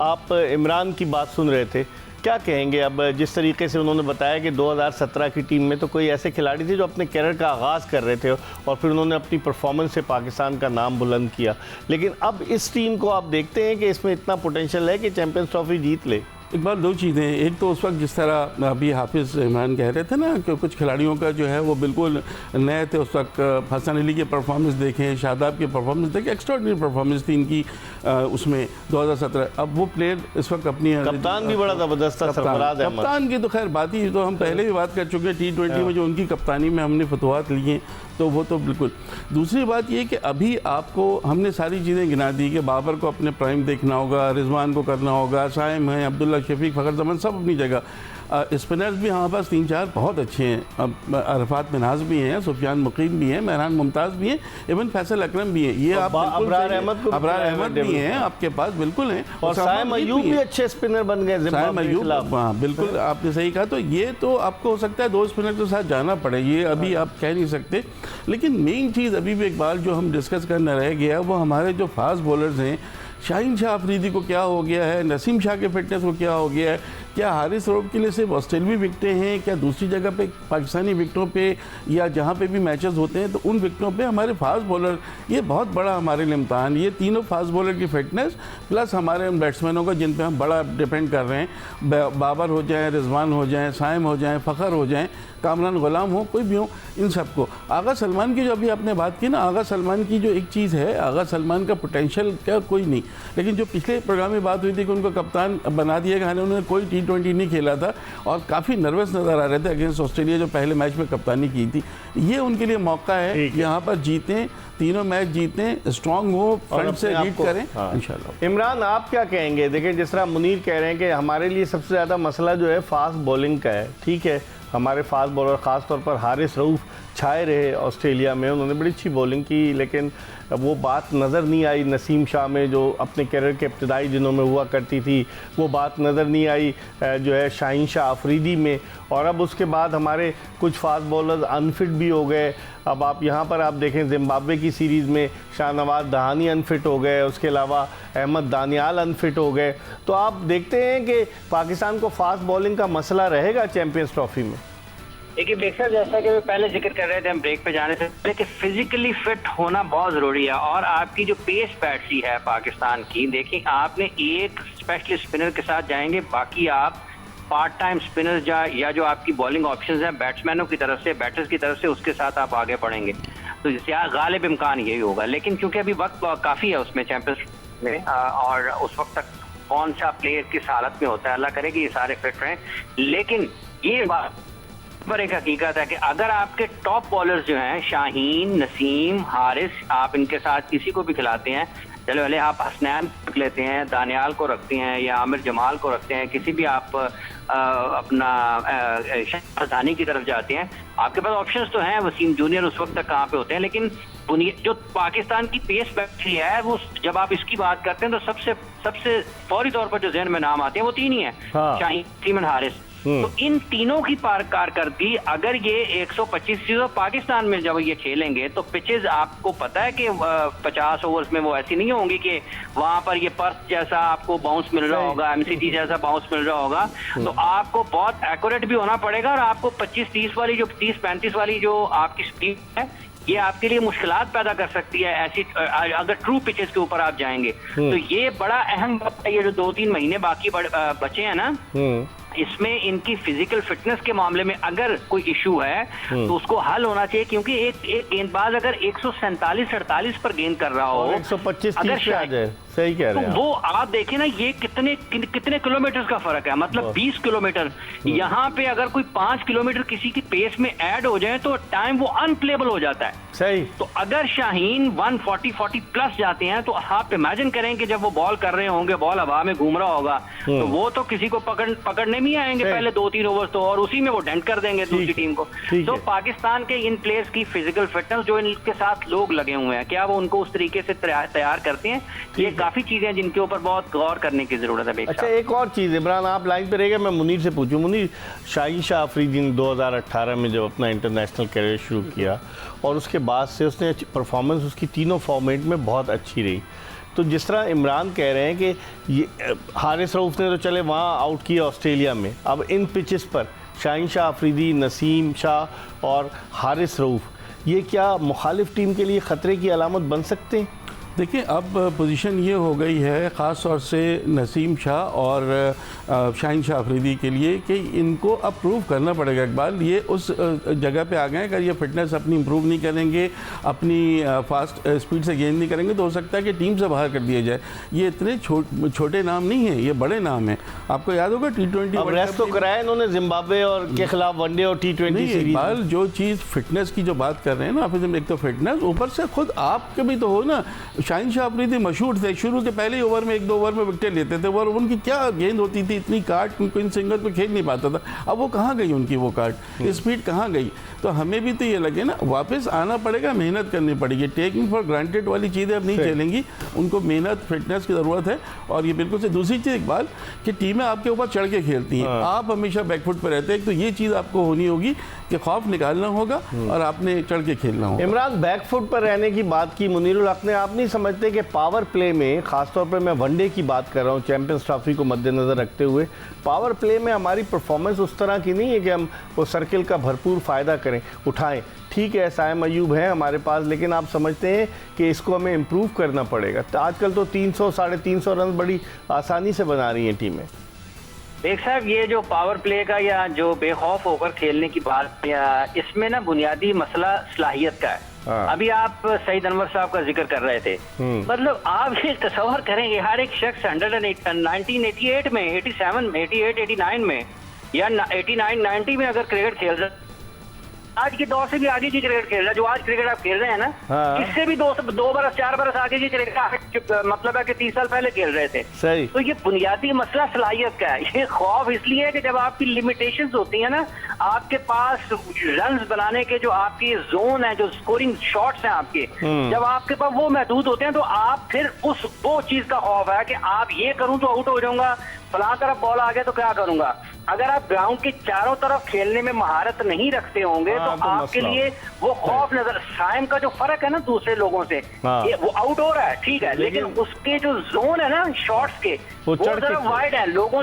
[SPEAKER 1] आप इमरान की बात सुन रहे थे, क्या कहेंगे? अब जिस तरीके से उन्होंने बताया कि 2017 की टीम में तो कोई ऐसे खिलाड़ी थे जो अपने कैरियर का आगाज़ कर रहे थे और फिर उन्होंने अपनी परफॉर्मेंस से पाकिस्तान का नाम बुलंद किया, लेकिन अब इस टीम को आप देखते हैं कि इसमें इतना पोटेंशियल है कि चैंपियंस ट्रॉफी जीत ले।
[SPEAKER 2] एक बार दो चीज़ें, एक तो उस वक्त जिस तरह अभी हाफिज़ इमरान कह रहे थे ना कि कुछ खिलाड़ियों का जो है वो बिल्कुल नए थे उस वक्त, हसन अली की परफॉर्मेंस देखें, शादाब की परफॉर्मेंस देखें, एक्स्ट्राऑर्डिनरी परफॉर्मेंस थी इनकी उसमें 2017। अब वो प्लेयर इस वक्त अपनी
[SPEAKER 1] कप्तान भी बड़ा ज़बरदस्त था, सरफराज अहमद।
[SPEAKER 2] कप्तान की तो खैर बात ही, तो हम पहले भी बात कर चुके हैं T20 में जो उनकी कप्तानी में हमने फतवात लिए, तो वो तो बिल्कुल। दूसरी बात ये कि अभी आपको हमने सारी चीज़ें गिना दी कि बाबर को अपने प्राइम देखना होगा, रिजवान को करना होगा, साइम है, अब्दुल्ला शफीक, फ़खर ज़मान, सब अपनी जगह। स्पिनर्स भी हमारे पास 3-4 बहुत अच्छे हैं। अब अरफात मिन्हाज भी हैं, सुफियान मुकीम भी हैं, मेहरान मुमताज़ भी हैं, इवन फैसल अकरम भी हैं। ये आप
[SPEAKER 1] अब्रार अहमद
[SPEAKER 2] भी हैं आपके पास, बिल्कुल हैं।
[SPEAKER 1] और साइम अयूब भी अच्छे स्पिनर बन गए जिम्बाब्वे के खिलाफ।
[SPEAKER 2] हाँ बिल्कुल, आपने सही कहा। तो ये तो आपको हो सकता है 2 स्पिनर के साथ जाना पड़े, ये अभी आप कह नहीं सकते। लेकिन मेन चीज़ अभी भी इकबाल जो हम डिस्कस करना रह गया वो हमारे जो फास्ट बॉलर्स हैं, शाहीन शाह अफरीदी को क्या हो गया है, नसीम शाह के फिटनेस को क्या हो गया है, क्या हारिस रऊफ के लिए सिर्फ ऑस्ट्रेलवी विकटें हैं, क्या दूसरी जगह पे पाकिस्तानी विकटों पे या जहाँ पे भी मैचेस होते हैं तो उन विकटों पे हमारे फास्ट बॉलर, ये बहुत बड़ा हमारे लिए इम्तहान, ये तीनों फास्ट बॉलर की फिटनेस प्लस हमारे उन बैट्समैनों का जिन पे हम बड़ा डिपेंड कर रहे हैं, बाबर हो जाएँ, रिजवान हो जाएँ, साइम हो जाएँ, फ़खर हो जाएँ, कामरान गुलाम हो, कोई भी हो, इन सबको। आगा सलमान की जो अभी आपने बात की ना, आगा सलमान की जो एक चीज़ है, आगा सलमान का पोटेंशियल क्या कोई नहीं, लेकिन जो पिछले प्रोग्राम में बात हुई थी कि उनको कप्तान बना दिया गया, उन्होंने कोई T20 नहीं खेला था और काफ़ी नर्वस नज़र आ रहे थे अगेंस्ट ऑस्ट्रेलिया जो पहले मैच में कप्तानी की थी। ये उनके लिए मौका है, यहाँ पर जीतें, तीनों मैच जीतें, स्ट्रॉन्ग हो, फ्रंट से लीड करें इंशाल्लाह।
[SPEAKER 1] इमरान, आप क्या कहेंगे? देखिए, जिस तरह मुनीर कह रहे हैं कि हमारे लिए सबसे ज़्यादा मसला जो है फास्ट बॉलिंग का है, ठीक है, हमारे फास्ट बॉलर ख़ास तौर पर हारिस रऊफ छाए रहे ऑस्ट्रेलिया में, उन्होंने बड़ी अच्छी बॉलिंग की, लेकिन वो बात नज़र नहीं आई नसीम शाह में जो अपने कैरियर के इब्तदाई दिनों में हुआ करती थी, वो बात नज़र नहीं आई जो है शाहीन शाह अफरीदी में। और अब उसके बाद हमारे कुछ फास्ट बॉलर्स अनफिट भी हो गए। अब आप यहाँ पर आप देखें जिम्बाब्वे की सीरीज़ में शाहनवाज दहानी अनफिट हो गए, उसके अलावा अहमद दानियाल अनफिट हो गए। तो आप देखते हैं कि पाकिस्तान को फास्ट बॉलिंग का मसला रहेगा चैंपियंस ट्रॉफी में।
[SPEAKER 4] देखिए बेशक, जैसा कि पहले जिक्र कर रहे थे हम ब्रेक पे जाने से पहले कि फिजिकली फिट होना बहुत ज़रूरी है। और आपकी जो पेस बैटरी है पाकिस्तान की, देखिए आपने एक स्पेशलिस्ट स्पिनर के साथ जाएंगे, बाकी आप पार्ट टाइम स्पिनर्स या जो आपकी बॉलिंग ऑप्शंस हैं बैट्समैनों की तरफ से, बैटर्स की तरफ से, उसके साथ आप आगे बढ़ेंगे। तो गालिब इम्कान यही होगा। लेकिन क्योंकि अभी वक्त काफ़ी है उसमें चैंपियंस में, और उस वक्त तक कौन सा प्लेयर किस हालत में होता है, अल्लाह करे कि ये सारे फिट रहें। लेकिन ये बात पर एक हकीकत है कि अगर आपके टॉप बॉलर्स जो हैं, शाहीन, नसीम, हारिस, आप इनके साथ किसी को भी खिलाते हैं, चलो भले आप हसनैन रख लेते हैं, दानियाल को रखते हैं या आमिर जमाल को रखते हैं, किसी भी आप अपना शाहजानी की तरफ जाते हैं, आपके पास ऑप्शंस तो हैं। वसीम जूनियर उस वक्त तक कहाँ पे होते हैं, लेकिन जो पाकिस्तान की पेस बैटरी है वो जब आप इसकी बात करते हैं तो सबसे फौरी तौर पर जो ज़हन में नाम आते हैं वो तीन ही हैं, शाहीन, सीमन, हारिस। तो इन तीनों की कारकर्दगी अगर ये 125 चीजों पाकिस्तान में जब ये खेलेंगे तो पिचेस आपको पता है कि 50 ओवर्स में वो ऐसी नहीं होंगी कि वहां पर ये पर्थ जैसा आपको बाउंस मिल रहा होगा, एमसीटी जैसा बाउंस मिल रहा होगा। तो आपको बहुत एक्यूरेट भी होना पड़ेगा और आपको 25-30 वाली जो 30-35 वाली जो आपकी स्पीड है ये आपके लिए मुश्किलात पैदा कर सकती है ऐसी अगर ट्रू पिचेस के ऊपर आप जाएंगे। तो ये बड़ा अहम वक्त है, ये जो 2-3 महीने बाकी बचे हैं ना, इसमें इनकी फिजिकल फिटनेस के मामले में अगर कोई इशू है तो उसको हल होना चाहिए, क्योंकि एक गेंदबाज अगर 147-48 पर गेंद कर रहा हो,
[SPEAKER 1] 125-30 पे आ जाए, सही कह रहे हैं
[SPEAKER 4] तो वो आप देखिए ना, ये कितने किलोमीटर का फर्क है, मतलब 20 किलोमीटर। यहाँ पे अगर कोई 5 किलोमीटर किसी की पेस में ऐड हो जाए तो टाइम वो अनप्लेबल हो जाता है।
[SPEAKER 1] सही।
[SPEAKER 4] तो अगर शाहीन 140 प्लस जाते हैं तो आप इमेजिन करें कि जब वो बॉल कर रहे होंगे, बॉल हवा में घूम रहा होगा, तो वो तो किसी को पकड़ने में आएंगे पहले 2-3 ओवर तो, और उसी में वो डेंट कर देंगे दूसरी टीम को। तो पाकिस्तान के इन प्लेयर्स की फिजिकल फिटनेस जो इनके साथ लोग लगे हुए हैं, क्या वो उनको उस तरीके से तैयार करते हैं? ये काफी चीजें जिनके ऊपर बहुत गौर करने की जरूरत है।
[SPEAKER 1] अच्छा, एक और चीज, इमरान आप लाइन पे रहेगा, मैं मुनीर से पूछूं। मुनीर, शाहीन शाह अफरीदी ने 2018 में जब अपना इंटरनेशनल करियर शुरू किया और उसके बाद से उसने परफॉर्मेंस उसकी तीनों फॉर्मेट में बहुत अच्छी रही। तो जिस तरह इमरान कह रहे हैं कि ये हारिस रऊफ ने तो चले वहाँ आउट किया ऑस्ट्रेलिया में, अब इन पिचेस पर शाहीन शाह अफरीदी, नसीम शाह और हारिस रऊफ, ये क्या मुखालिफ टीम के लिए ख़तरे की अलामत बन सकते हैं?
[SPEAKER 2] देखिए, अब पोजीशन ये हो गई है ख़ास तौर से नसीम शाह और शाहीन शाह अफरीदी के लिए कि इनको अब प्रूव करना पड़ेगा। इकबाल, ये उस जगह पे आ गए हैं, अगर ये फिटनेस अपनी इम्प्रूव नहीं करेंगे, अपनी फास्ट स्पीड से गेंद नहीं करेंगे तो हो सकता है कि टीम से बाहर कर दिया जाए। ये इतने छोटे नाम नहीं हैं, ये बड़े नाम हैं। आपको याद होगा T20
[SPEAKER 1] रेस्ट तो कराया इन्होंने जिम्बाब्वे और के खिलाफ वनडे और T20 सीरीज।
[SPEAKER 2] इकबाल, जो चीज़ फिटनेस की जो बात कर रहे हैं ना आप, एक तो फिटनेस, ऊपर से खुद आपके भी तो हो ना। शाहीन शाह अफरीदी मशहूर थे, शुरू के पहले ओवर में 1-2 ओवर में विकेट लेते थे और उनकी क्या गेंद होती थी, इतनी काट, उनको इन सिंगल पे खेल नहीं पाता था। अब वो कहाँ गई उनकी वो काट, स्पीड कहाँ गई? तो हमें भी तो ये लगे ना, वापस आना पड़ेगा, मेहनत करनी पड़ेगी। टेकिंग फॉर ग्रांटेड वाली चीज़ें अब नहीं चलेंगी, उनको मेहनत, फिटनेस की ज़रूरत है। और ये बिल्कुल से दूसरी चीज़ इकबाल कि टीमें आपके ऊपर चढ़ के खेलती हैं, आप हमेशा बैकफुट पर रहते हैं। तो ये चीज़ आपको होनी होगी कि खौफ निकालना होगा और आपने चढ़ के खेलना होगा।
[SPEAKER 1] इमरान, बैकफुट पर रहने की बात की मुनीरुल हक ने, आप नहीं समझते कि पावर प्ले में, खासतौर पर मैं वनडे की बात कर रहा हूँ, चैंपियंस ट्रॉफी को मद्देनज़र रखते हुए, पावर प्ले में हमारी परफॉर्मेंस उस तरह की नहीं है कि हम वो सर्किल का भरपूर फ़ायदा करें, उठाएं। ठीक है, साइम अयूब है हमारे पास, लेकिन आप समझते हैं कि इसको हमें इम्प्रूव करना पड़ेगा। तो आजकल तो 300-350 रन बड़ी आसानी से बना रही हैं टीमें।
[SPEAKER 4] देख साहब, ये जो पावर प्ले का या जो बेखौफ होकर खेलने की बात, या इसमें ना बुनियादी मसला सलाहियत का है। अभी आप सईद अनवर साहब का जिक्र कर रहे थे, मतलब आप ये तस्वर करेंगे, हर एक शख्स 1988 में, 87 में, 88, 89 में या 89, 90 में अगर क्रिकेट खेल रहे, आज के दौर से भी आगे की क्रिकेट खेल रहा है। जो आज क्रिकेट आप खेल रहे हैं ना, इससे भी 2 बरस 4 बरस आगे की क्रिकेट, मतलब है कि 30 साल पहले खेल रहे थे।
[SPEAKER 1] सही।
[SPEAKER 4] तो ये बुनियादी मसला सलाहियत का है। ये खौफ इसलिए है कि जब आपकी लिमिटेशंस होती है ना, आपके पास रन्स बनाने के जो आपकी जोन है, जो स्कोरिंग शॉट्स हैं आपके, जब आपके पास वो महदूद होते हैं तो आप फिर वो चीज का खौफ है कि आप ये करूं तो आउट हो जाऊंगा, फलां तरफ बॉल आ गया तो क्या करूंगा। अगर आप ग्राउंड के चारों तरफ खेलने में महारत नहीं रखते होंगे तो आपके लिए वो खौफ नजर, साइम का जो फर्क है ना दूसरे लोगों से, ये वो आउट हो रहा है, ठीक है, लेकिन उसके जो जोन है ना शॉट्स के, वो जरा वाइड है, लोगों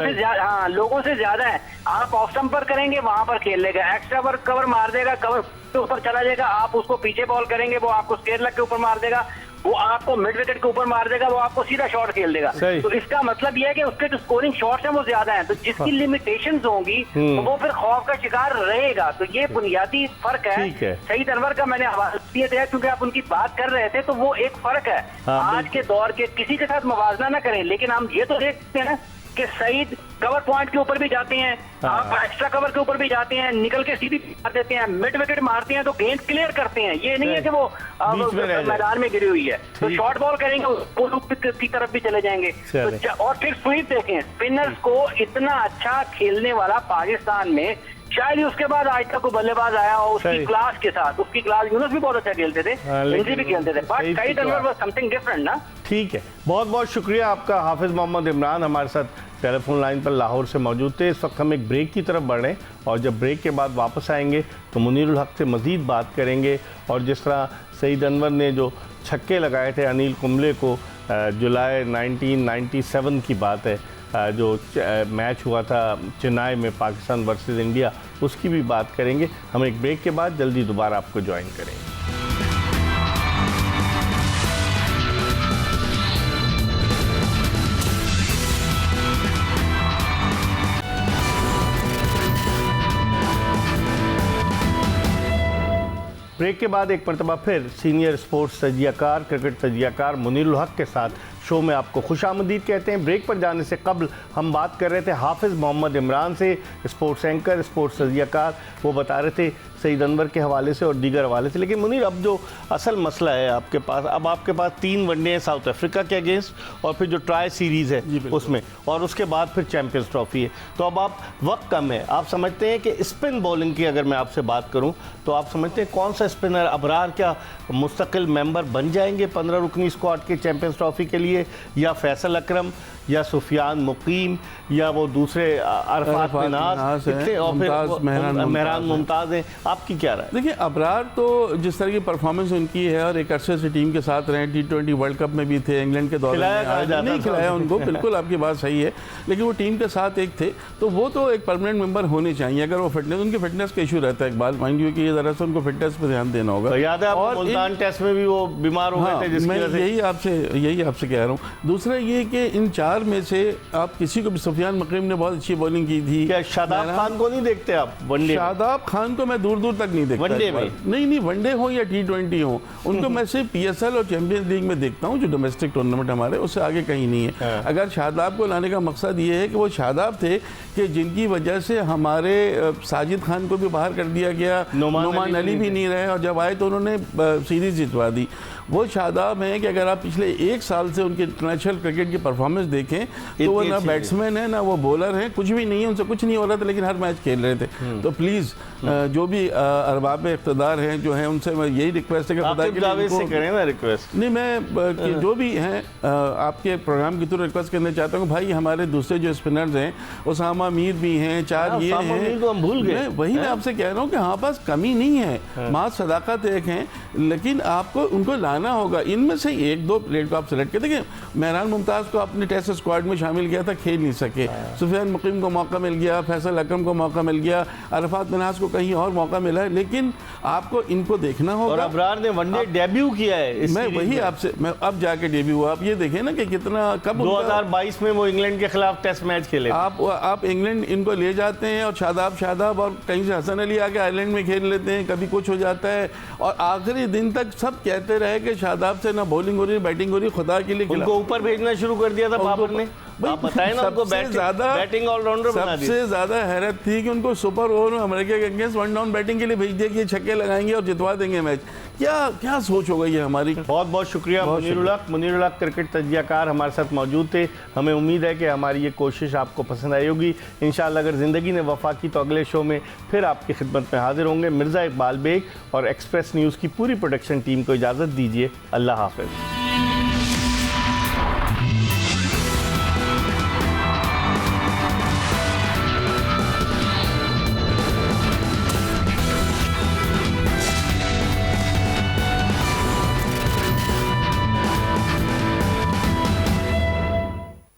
[SPEAKER 4] से ज्यादा है। आप ऑफ स्टंप पर करेंगे, वहां पर खेल लेगा, एक्स्ट्रा पर कवर मार देगा, कवर के ऊपर चला जाएगा, आप उसको पीछे बॉल करेंगे, वो आपको स्क्वायर लेग के ऊपर मार देगा, वो आपको मिड विकेट के ऊपर मार देगा, वो आपको सीधा शॉट खेल देगा। तो इसका मतलब यह है कि उसके जो स्कोरिंग शॉट्स हैं वो ज्यादा हैं, तो जिसकी लिमिटेशंस होंगी तो वो फिर खौफ का शिकार रहेगा। तो ये बुनियादी फर्क है। सईद अनवर का मैंने हवाला दिया था क्योंकि आप उनकी बात कर रहे थे, तो वो एक फर्क है। आज के दौर के किसी के साथ मुवाजना ना करें, लेकिन हम ये तो देखते हैं ना कि सईद कवर पॉइंट के ऊपर भी जाते हैं, आप एक्स्ट्रा कवर के ऊपर भी जाते हैं, निकल के सीधी मार देते हैं, मिड विकेट मारते हैं तो गेंद क्लियर करते हैं। ये नहीं है कि वो मैदान में गिरी हुई है तो शॉर्ट बॉल करेंगे वो लूप की तरफ भी चले जाएंगे। तो और फिर स्वीप देखें, स्पिनर्स को इतना अच्छा खेलने वाला पाकिस्तान में शायद ही उसके बाद आज तक को बल्लेबाज आया हो उसकी क्लास के साथ। उसकी क्लास, यूनुस भी बहुत अच्छा खेलते थे, इंद्री भी खेलते थे, but Saeed Anwar was something different ना।
[SPEAKER 1] ठीक है, बहुत बहुत शुक्रिया आपका। हाफिज मोहम्मद इमरान हमारे साथ टेलीफोन लाइन पर लाहौर से मौजूद थे। इस वक्त हम एक ब्रेक की तरफ बढ़ रहे हैं और जब ब्रेक के बाद वापस आएंगे तो मुनीरुल हक से मज़ीद बात करेंगे और जिस तरह सईद अनवर ने जो छक्के लगाए थे अनिल कुंबले को, जुलाई 1997 की बात है, जो मैच हुआ था चेन्नई में पाकिस्तान वर्सेस इंडिया, उसकी भी बात करेंगे। हम एक ब्रेक के बाद जल्दी दोबारा आपको ज्वाइन करेंगे। ब्रेक के बाद एक मरतबा फिर सीनियर स्पोर्ट्स तजियाकार, क्रिकेट तजियाकार मुनीरुल हक के साथ शो में आपको खुशामदीद कहते हैं। ब्रेक पर जाने से कबल हम बात कर रहे थे हाफिज़ मोहम्मद इमरान से, स्पोर्ट्स एंकर, स्पोर्ट्स तजियाकार। वो बता रहे थे सईद अनवर के हवाले से और दीगर हवाले से। लेकिन मुनीर, अब जो असल मसला है आपके पास, अब आपके पास 3 वनडे हैं साउथ अफ्रीका के अगेंस्ट और फिर जो ट्राई सीरीज़ है उसमें, और उसके बाद फिर चैम्पियंस ट्रॉफी है। तो अब आप वक्त कम है, आप समझते हैं कि स्पिन बॉलिंग की अगर मैं आपसे बात करूं तो आप समझते हैं कौन सा स्पिनर, अबरार क्या मुस्तकिल मेंबर बन जाएंगे 15 रुकनी स्क्वाड के चैम्पियंस ट्रॉफी के लिए, या फैसल अकरम या सुफियान मुकीम या वो दूसरे अरफात मिनाज और फिर मेहरान मुमताज़ हैं? आपकी क्या राय?
[SPEAKER 2] देखिए, अबरार तो जिस तरह की परफॉर्मेंस उनकी है और एक अरसे से टीम के साथ रहे, T20 वर्ल्ड कप में भी थे, इंग्लैंड के दौरे में नहीं खिलाया उनको, बिल्कुल आपकी बात सही है, लेकिन वो टीम के साथ एक थे, तो वो तो एक परमानेंट मेंबर होने चाहिए। अगर वो फिटनेस, उनकी फिटनेस का इशू रहता है इकबाल, माइंड यू कि ज़रा सा उनको फिटनेस पर ध्यान देना होगा।
[SPEAKER 1] तो याद है आपको मुल्तान टेस्ट में भी वो बीमार हो गए थे, जिसकी वजह से
[SPEAKER 2] यही आपसे कह रहा हूँ। दूसरा ये कि इन 4 में से आप किसी को भी, सुफियान मुकीम ने बहुत अच्छी बॉलिंग की थी।
[SPEAKER 1] क्या शादाब खान को नहीं देखते आप वनडे?
[SPEAKER 2] शादाब खान को मैं दूर दूर तक नहीं देखता
[SPEAKER 1] वनडे में।
[SPEAKER 2] नहीं, वनडे हो या T20 हो, उनको मैं सिर्फ PSL और चैंपियंस लीग में देखता हूँ, जो डोमेस्टिक टूर्नामेंट हमारे, उससे आगे कहीं नहीं है। अगर शादाब को लाने का मकसद ये है कि वो शादाब थे कि जिनकी वजह से हमारे साजिद खान को भी बाहर कर दिया गया, नोमान अली भी नहीं रहे, और जब आए तो उन्होंने सीरीज जितवा दी। वो शादाब हैं कि अगर आप पिछले 1 साल से उनके इंटरनेशनल क्रिकेट की परफॉर्मेंस देखें तो वो ना बैट्समैन है ना वो बॉलर हैं, कुछ भी नहीं है, उनसे कुछ नहीं हो रहा था, लेकिन हर मैच खेल रहे थे। तो प्लीज़ जो भी अरबाब इख्तिदार हैं जो हैं, उनसे मैं यही रिक्वेस्ट है कि खुदा के लिए
[SPEAKER 1] से करें ना रिक्वेस्ट।
[SPEAKER 2] नहीं, मैं जो भी हैं आपके प्रोग्राम की तरह रिक्वेस्ट करना चाहता हूँ, भाई हमारे दूसरे जो स्पिनर्स हैं, उसामा मीर भी हैं, 4 ये हैं,
[SPEAKER 1] तो हम भूल गए।
[SPEAKER 2] वही मैं आपसे कह रहा हूँ कि हमारे पास कमी नहीं है, माँ सदाकत एक हैं, लेकिन आपको उनको लाना होगा। इनमें से 1-2 प्लेयर को आप सेलेक्ट कर देखिए। मेहरान मुमताज़ को अपने टेस्ट स्क्वाड में शामिल किया था, खेल नहीं सके। सुफियान मुकीम को मौका मिल गया, फैसल अकरम को मौका मिल गया, अरफात मिनाज को कहीं और मौका मिला है, लेकिन आपको इनको देखना होगा।
[SPEAKER 1] और अबरार ने वनडे डेब्यू किया है,
[SPEAKER 2] मैं वही आपसे, मैं अब जाके डेब्यू हुआ। आप ये देखें ना कि कितना, कब
[SPEAKER 1] 2022 में वो इंग्लैंड के खिलाफ टेस्ट मैच खेले।
[SPEAKER 2] आप इंग्लैंड इनको ले जाते हैं और शादाब और कहीं से हसन अली आके आयरलैंड में खेल लेते हैं, कभी कुछ हो जाता है, और आखिरी दिन तक सब कहते रहे कि शादाब से ना बॉलिंग हो रही, बैटिंग हो रही, खुदा के लिए
[SPEAKER 1] उनको ऊपर भेजना शुरू कर दिया था बाबर ने। आप बताएं ना, उनको बैटिंग ऑलराउंडर बना दिया।
[SPEAKER 2] सबसे ज्यादा हैरत थी कि उनको सुपर ओवर में अमेरिका के अगेंस्ट 1 डाउन बैटिंग के लिए भेज दिया कि ये छक्के लगाएंगे और जितवा देंगे मैच। क्या सोच हो गई है हमारी।
[SPEAKER 1] बहुत बहुत शुक्रिया मुनीरुल हक क्रिकेट तजियाकार हमारे साथ मौजूद थे। हमें उम्मीद है कि हमारी ये कोशिश आपको पसंद आई होगी। इंशाअल्लाह अगर ज़िंदगी ने वफा की तो अगले शो में फिर आपकी खिदमत में हाजिर होंगे। मिर्ज़ा इकबाल बेग और एक्सप्रेस न्यूज़ की पूरी प्रोडक्शन टीम को इजाज़त दीजिए। अल्लाह हाफ़िज़।